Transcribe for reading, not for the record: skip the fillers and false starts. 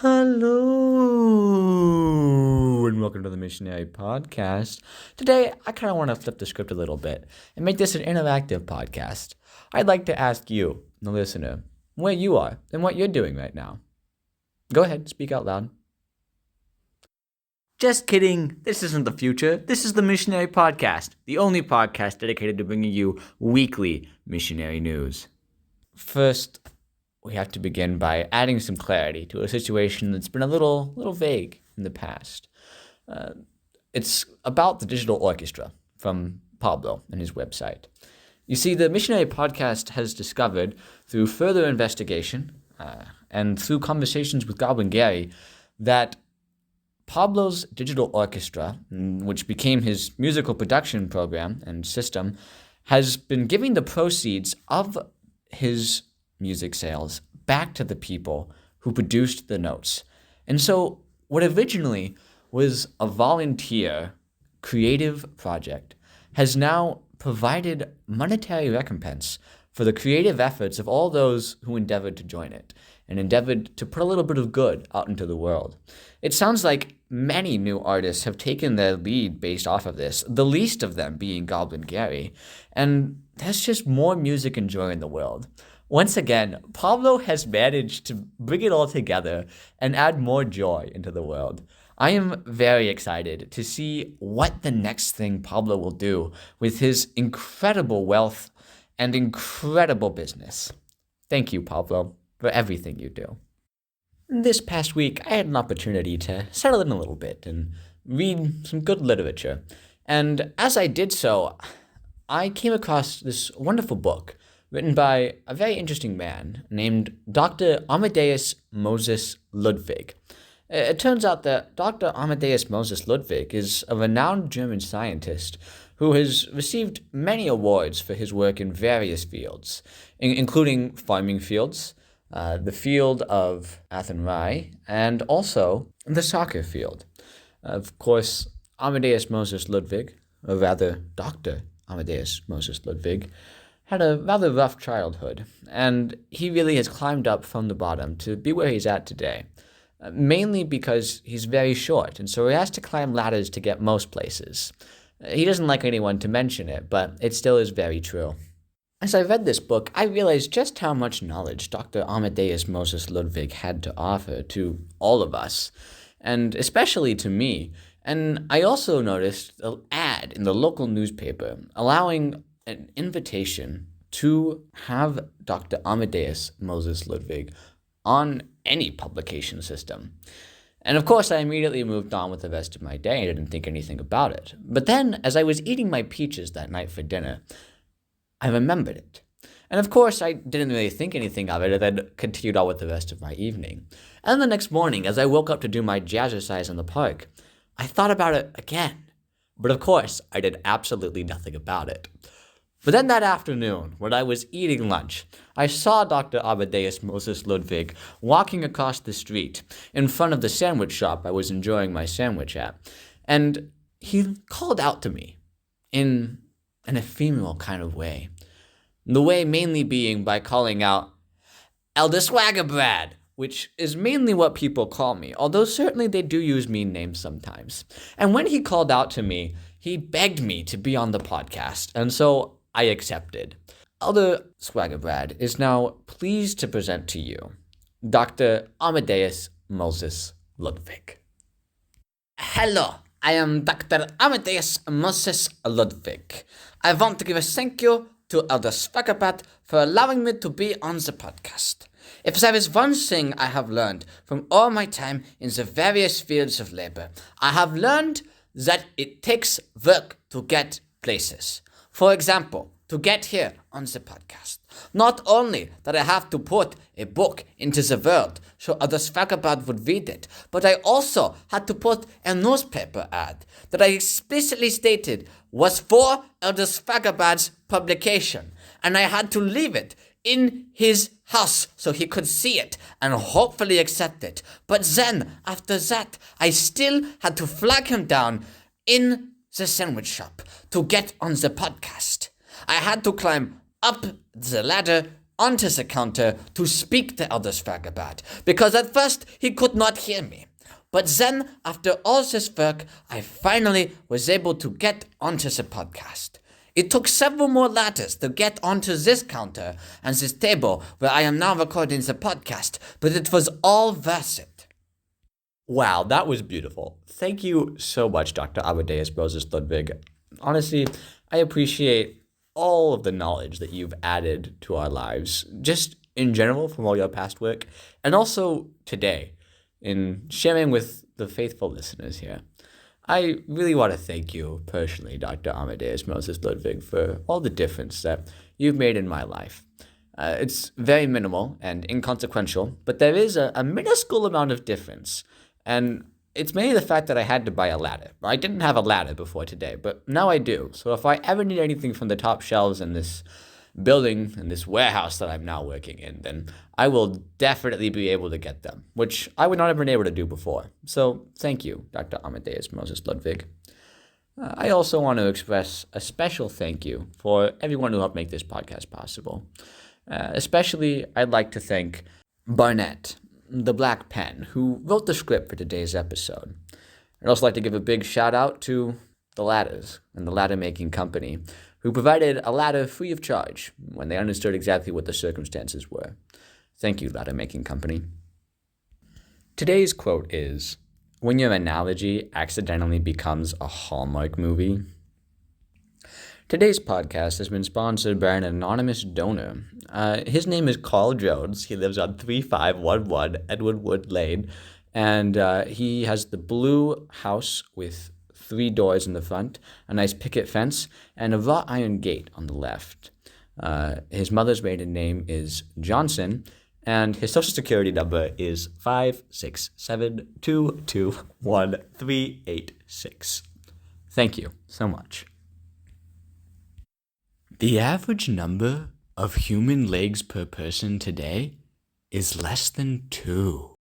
Hello, and welcome to the Missionary Podcast. Today, I kind of want to flip the script a little bit and make this an interactive podcast. I'd like to ask you, the listener, where you are and what you're doing right now. Go ahead, speak out loud. Just kidding. This isn't the future. This is the Missionary Podcast, the only podcast dedicated to bringing you weekly missionary news. First, we have to begin by adding some clarity to a situation that's been a little vague in the past. It's about the digital orchestra from Pablo and his website. You see, the Missionary Podcast has discovered, through further investigation and through conversations with Goblin Gary, that Pablo's digital orchestra, which became his musical production program and system, has been giving the proceeds of his music sales back to the people who produced the notes. And so what originally was a volunteer creative project has now provided monetary recompense for the creative efforts of all those who endeavored to join it and endeavored to put a little bit of good out into the world. It sounds like many new artists have taken their lead based off of this, the least of them being Goblin Gary, and there's just more music and joy in the world. Once again, Pablo has managed to bring it all together and add more joy into the world. I am very excited to see what the next thing Pablo will do with his incredible wealth and incredible business. Thank you, Pablo, for everything you do. This past week, I had an opportunity to settle in a little bit and read some good literature. And as I did so, I came across this wonderful book written by a very interesting man named Dr. Amadeus Moses Ludwig. It turns out that Dr. Amadeus Moses Ludwig is a renowned German scientist who has received many awards for his work in various fields, including farming fields, the field of Athenry, and also the soccer field. Of course, Amadeus Moses Ludwig, or rather Dr. Amadeus Moses Ludwig, had a rather rough childhood, and he really has climbed up from the bottom to be where he's at today, mainly because he's very short, and so he has to climb ladders to get most places. He doesn't like anyone to mention it, but it still is very true. As I read this book, I realized just how much knowledge Dr. Amadeus Moses Ludwig had to offer to all of us, and especially to me. And I also noticed an ad in the local newspaper allowing an invitation to have Dr. Amadeus Moses Ludwig on any publication system. And of course, I immediately moved on with the rest of my day and didn't think anything about it. But then, as I was eating my peaches that night for dinner, I remembered it. And of course, I didn't really think anything of it and then continued on with the rest of my evening. And the next morning, as I woke up to do my jazzercise in the park, I thought about it again. But of course, I did absolutely nothing about it. But then that afternoon, when I was eating lunch, I saw Dr. Amadeus Moses Ludwig walking across the street in front of the sandwich shop I was enjoying my sandwich at. And he called out to me in an ephemeral kind of way. The way mainly being by calling out, "Elder Swagibrad," which is mainly what people call me, although certainly they do use mean names sometimes. And when he called out to me, he begged me to be on the podcast, and so I accepted. Elder Swagibrad is now pleased to present to you Dr. Amadeus Moses Ludwig. Hello, I am Dr. Amadeus Moses Ludwig. I want to give a thank you to Elder Swagibrad for allowing me to be on the podcast. If there is one thing I have learned from all my time in the various fields of labor, I have learned that it takes work to get places. For example, to get here on the podcast. Not only that I have to put a book into the world so Elder Swagibrad would read it, but I also had to put a newspaper ad that I explicitly stated was for Elder Swagibrad's publication, and I had to leave it in his house so he could see it and hopefully accept it. But then, after that, I still had to flag him down in the sandwich shop to get on the podcast. I had to climb up the ladder onto the counter to speak to Elder Swagibrad, because at first he could not hear me. But then, after all this work, I finally was able to get onto the podcast. It took several more ladders to get onto this counter and this table where I am now recording the podcast, but it was all worth it. Wow, that was beautiful. Thank you so much, Dr. Amadeus Moses Ludwig. Honestly, I appreciate all of the knowledge that you've added to our lives, just in general from all your past work, and also today in sharing with the faithful listeners here. I really want to thank you personally, Dr. Amadeus Moses Ludwig, for all the difference that you've made in my life. It's very minimal and inconsequential, but there is a minuscule amount of difference. And it's mainly the fact that I had to buy a ladder. I didn't have a ladder before today, but now I do. So if I ever need anything from the top shelves in this building, in this warehouse that I'm now working in, then I will definitely be able to get them, which I would not have been able to do before. So thank you, Dr. Amadeus Moses Ludwig. I also want to express a special thank you for everyone who helped make this podcast possible. Especially, I'd like to thank Barnett, the Black Pen, who wrote the script for today's episode. I'd also like to give a big shout out to the Ladders and the Ladder Making Company, who provided a ladder free of charge when they understood exactly what the circumstances were. Thank you, Ladder Making Company. Today's quote is, "When your analogy accidentally becomes a Hallmark movie." Today's podcast has been sponsored by an anonymous donor. His name is Carl Jones. He lives on 3511 Edward Wood Lane, and he has the blue house with 3 doors in the front, a nice picket fence, and a wrought iron gate on the left. His mother's maiden name is Johnson, and his social security number is 567221386. Thank you so much. The average number of human legs per person today is less than 2.